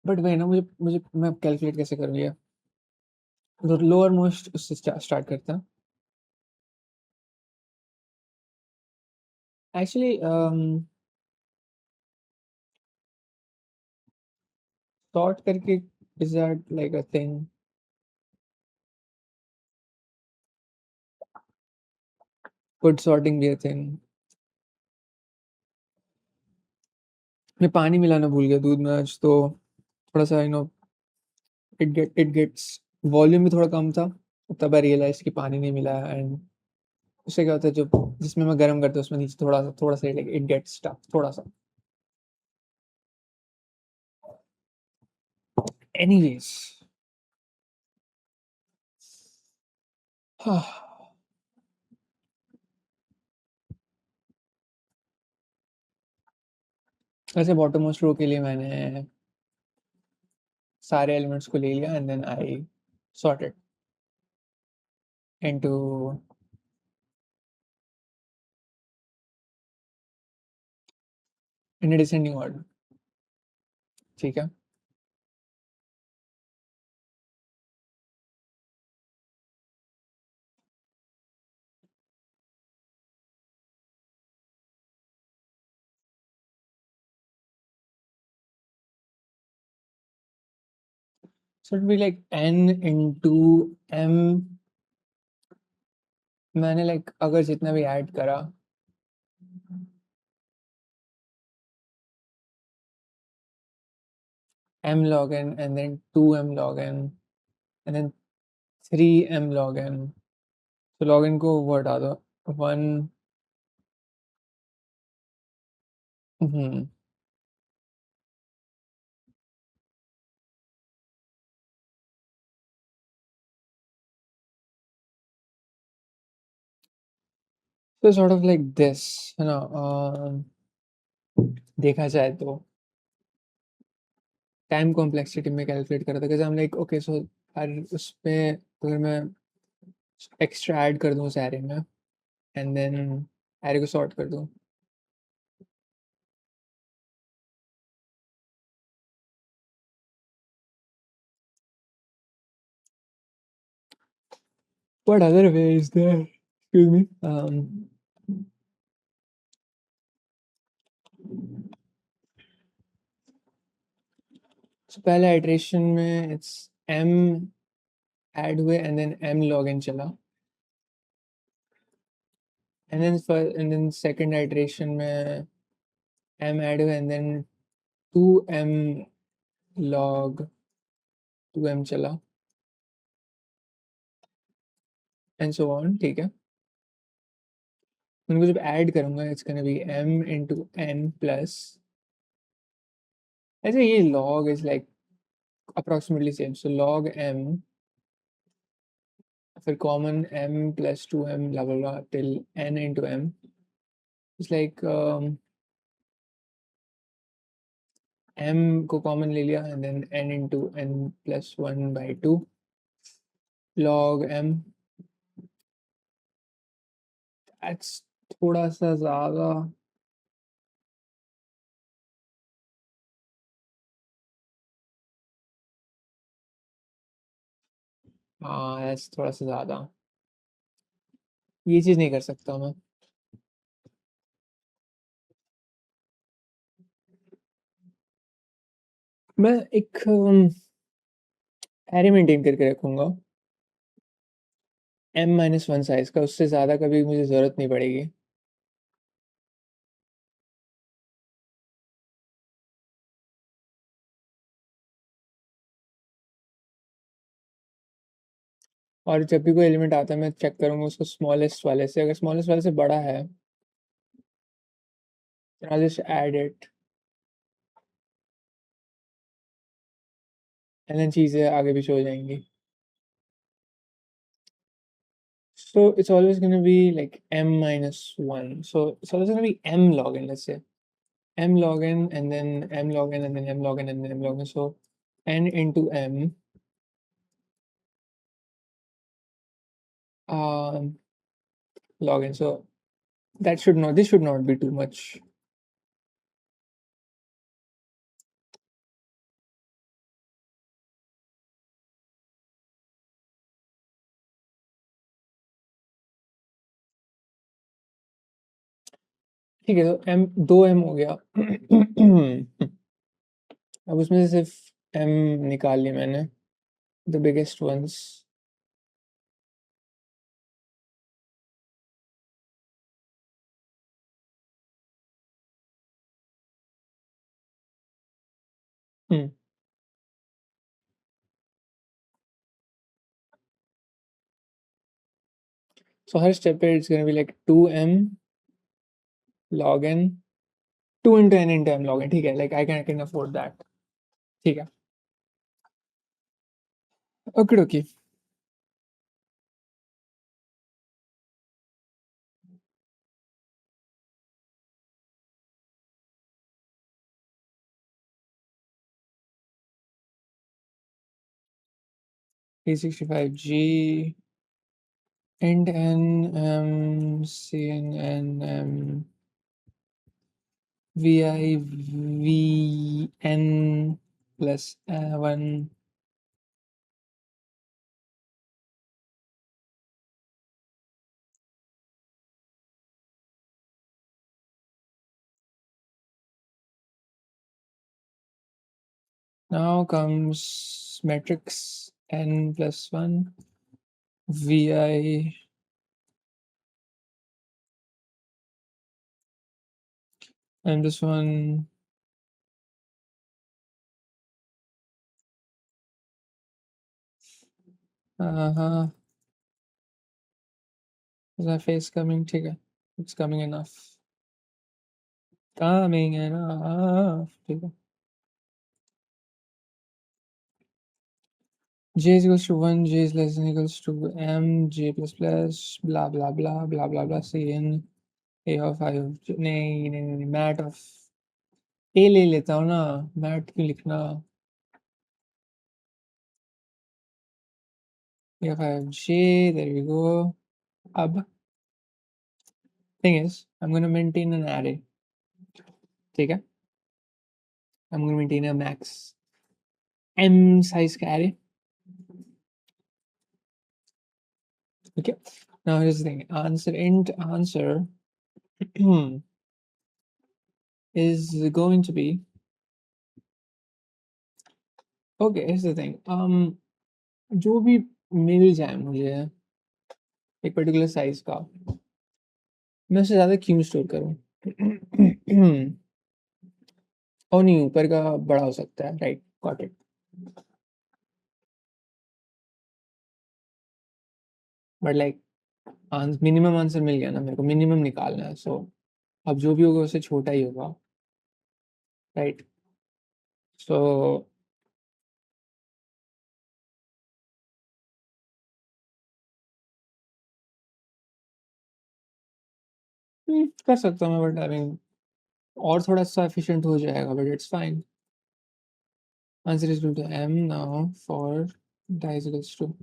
but वही ना, मुझे मुझे मैं कैलकुलेट कैसे कर लिया, तो लोअर मोस्ट उससे स्टार्ट करता है एक्चुअली। सॉर्ट करके is that like a thing? Could sorting be a thing? मैं पानी मिलाना भूल गया दूध में आज, तो थोड़ा सा इट गेट्स वॉल्यूम भी थोड़ा कम था, तब आई रियलाइज कि पानी नहीं मिला है। एंड उससे क्या होता है, जो जिसमें मैं गर्म करता हूँ उसमें नीचे थोड़ा सा इट गेट्स स्टक थोड़ा सा। एनीवेज, वैसे बॉटम मोस्ट रो के लिए मैंने सारे एलिमेंट्स को ले लिया and then I sorted into in descending order. ठीक है, so it be like n into m। मैंने लाइक अगर जितना भी ऐड करा, m log n and then 2m log n and then 3m log n, तो log n को वो हटा दो, 1। तो सॉर्ट ऑफ लाइक दिस है ना, देखा जाए तो टाइम कॉम्प्लेक्सिटी में कैलकुलेट करा था, because I am like okay, so हर उस पे अगर मैं एक्स्ट्रा ऐड कर दूँ उस एरे में एंड देन एरे को सॉर्ट कर दूँ, what other way is there, excuse me, so पहले इटरेशन में इट्स m ऐड हुए and then m log n चला, and then second iteration में m ऐड हुए and then 2m log 2m चला and so on। ठीक है, उनको जब ऐड करूंगा it's gonna be m into n plus, ऐसे ये log is like approximately same, so log m, फिर common m plus 2m blah blah blah till n into m, it's like m को common ले लिया and then n into n plus 1 by 2 log m, that's थोड़ा सा ज़्यादा। हाँ, that's थोड़ा सा ज़्यादा, ये चीज़ नहीं कर सकता मैं। मैं एक एरे मेंटेन करके रखूंगा m-1 साइज का, उससे ज़्यादा कभी मुझे ज़रूरत नहीं पड़ेगी। और जब भी कोई एलिमेंट आता है मैं चेक करूंगा उसको स्मॉलेस्ट वाले से, अगर स्मॉलेस्ट वाले से बड़ा है then I'll just add it and then चीज़ें आगे भी हो जाएंगी। So it's always going to be like m-1, so it's always going to be m log n, let's say m log n and then m log n and then m log n and then m log n, so n into m log n, so this should not be too much। ठीक है, तो m 2m हो गया अब उसमें से सिर्फ m निकाल ली मैंने, the biggest ones. Hmm. So her step is going to be like 2m log n 2 into n into m log n. ठीक है, like I can afford that. ठीक है. Okay, okay. P65G and n m c n n m v I v n plus 1. Now comes matrix n plus 1 vi and this one uh-huh. Is my face coming? ठीक है, it's coming enough. Coming enough. ठीक है. J is equals to 1, J is less than equals to M, J plus plus, blah blah blah blah blah blah, Cn A of I of J. नहीं, mat of A ले लेता हूँ ना, mat क्यों लिखना. A of I of J, there we go. अब thing is, I'm going to maintain an array. ठीक है, I'm going to maintain a max M size का array. Okay, now here's the thing, answer int answer is going to be, okay, here's the thing, जो भी मिल जाए मुझे एक particular size का, मैं उससे ज़्यादा क्यों स्टोर करूँ. और नहीं, ऊपर का बड़ा हो सकता है, right, got it. But like minimum answer मिल गया ना मेरे को, मिनिमम निकालना है, सो अब जो भी होगा उससे छोटा ही होगा, राइट. सो कर सकता हूँ मैं, बट आई मीन और थोड़ा सा एफिशिएंट हो जाएगा, but it's fine. Answer is equal to m now for die is equals to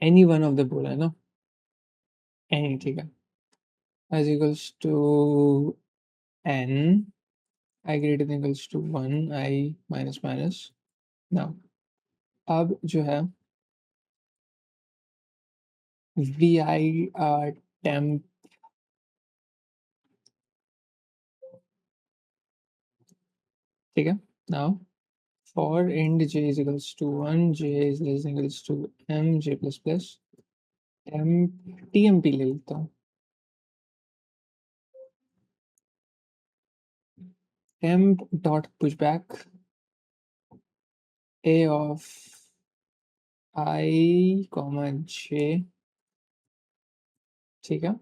any one of the बोला है ना, एनी, ठीक है. Is equals to n I greater than equals to 1 I minus minus. Now अब जो है vi temp, ठीक है. Now for end j is equals to 1, j is less than equals to m, j plus plus temp tmp ले लेता हूँ. temp dot pushback a of I comma j, ठीक है.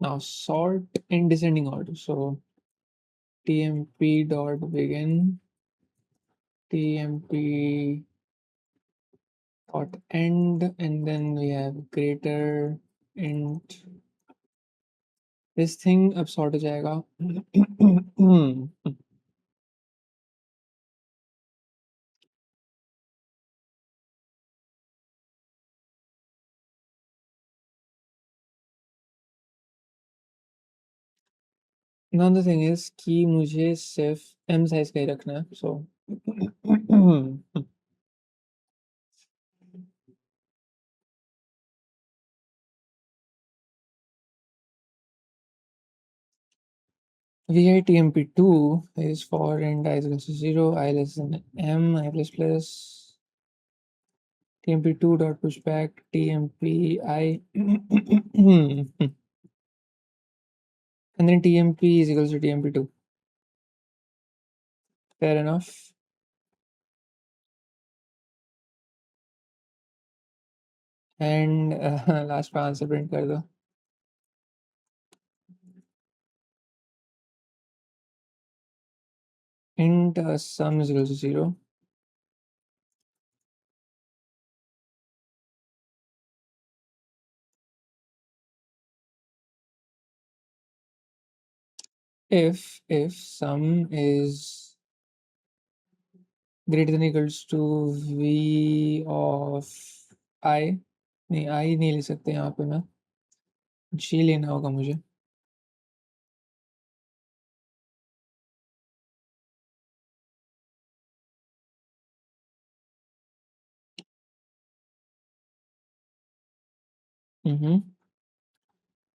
Now sort in descending order, so tmp dot begin, tmp dot end, and then we have greater int. This thing अब sort हो जाएगा. Now the thing is कि मुझे सिर्फ m size का ही रखना है, so vi tmp2 is for int I is equals to 0, I less than m, I plus plus tmp2 dot pushback tmpi and then tmp is equals to tmp2. Fair enough. And last का answer print कर दो. int sum is equals to 0. if sum is greater than equals to v of I, नहीं I नहीं ले सकते यहाँ पे मैं, g लेना होगा मुझे.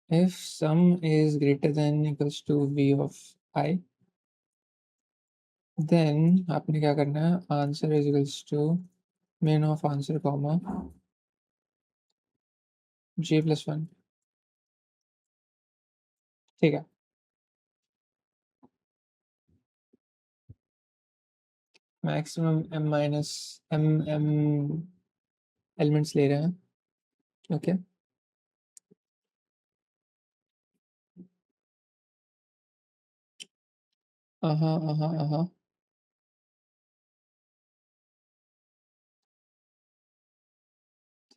If sum is greater than equals to v of I, then आपने क्या करना है, answer is equals to min of answer comma j plus 1. ठीक है. Maximum m minus m elements ले रहे हैं. ओके.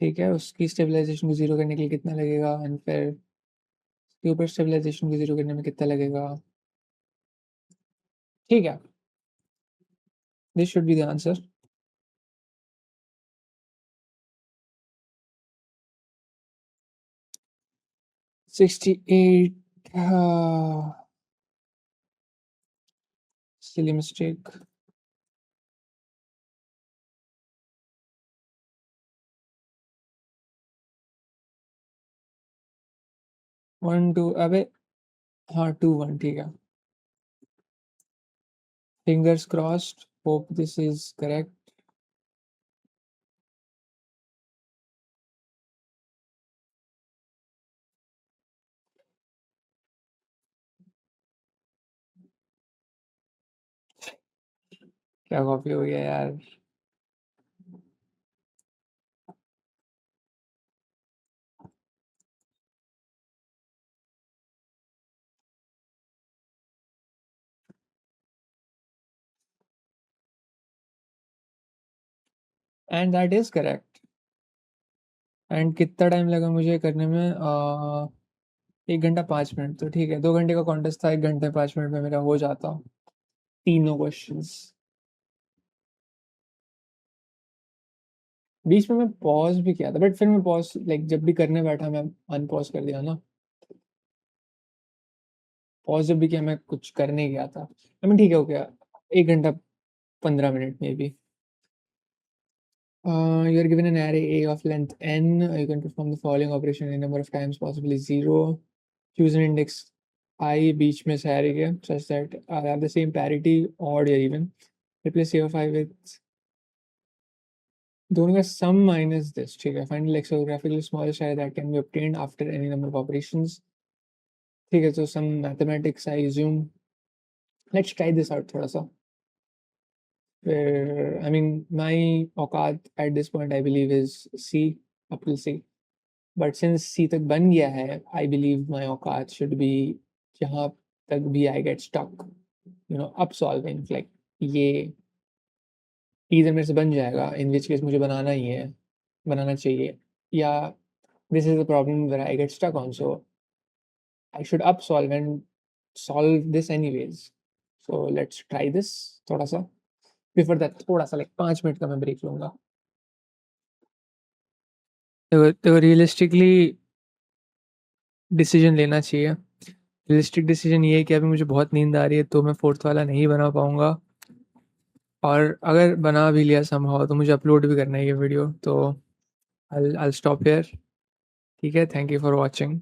ठीक है. उसकी स्टेबलाइजेशन को जीरो करने के लिए कितना लगेगा, एंड फिर उसके ऊपर स्टेबलाइजेशन को जीरो करने में कितना लगेगा. ठीक है. This should be the answer. 68. Silly mistake. 1 2 अबे हाँ 2 1 ठीक है. Fingers crossed. Hope this is correct. क्या कॉपी हो गया यार. And that is correct. And कितना टाइम लगा मुझे करने में, 1 घंटा 5 मिनट. तो ठीक है, 2 घंटे का कॉन्टेस्ट था, 1 घंटे 5 मिनट में मेरा हो जाता तीनों क्वेश्चंस. बीच में मैं पॉज भी किया था, बट फिर मैं पॉज लाइक जब भी करने बैठा मैं अनपॉज कर दिया ना. पॉज जब भी किया मैं कुछ करने गया था. आई मीन ठीक है, हो गया 1 घंटा 15 मिनट में भी. You are given an array A of length n. You can perform the following operation any number of times, possibly 0. Choose an index I बीच में से array के such that have the same parity, odd or even. Replace A of I with दोनों का sum minus this. ठीक है. Find the lexicographical smallest array that can be obtained after any number of operations. ठीक है. So some mathematics I assume. Let's try this out थोड़ा सा. I mean my औकात at this point I believe is C, up till C. But since C तक बन गया है, I believe my औकात should be जहाँ तक भी I get stuck, you know, up solving like ये either मेरे से बन जाएगा, in which case मुझे बनाना ही है, बनाना चाहिए, या this is the problem where I get stuck on, so I should up solve and solve this anyways. So let's try this थोड़ा सा. Before that थोड़ा सा like 5 मिनट का मैं ब्रेक लूँगा. तो रियलिस्टिकली डिसीजन लेना चाहिए. रियलिस्टिक डिसीजन ये है कि अभी मुझे बहुत नींद आ रही है, तो मैं फोर्थ वाला नहीं बना पाऊँगा. और अगर बना भी लिया समहाउ तो मुझे अपलोड भी करना है ये वीडियो. तो I'll stop here. ठीक है. Thank you for watching.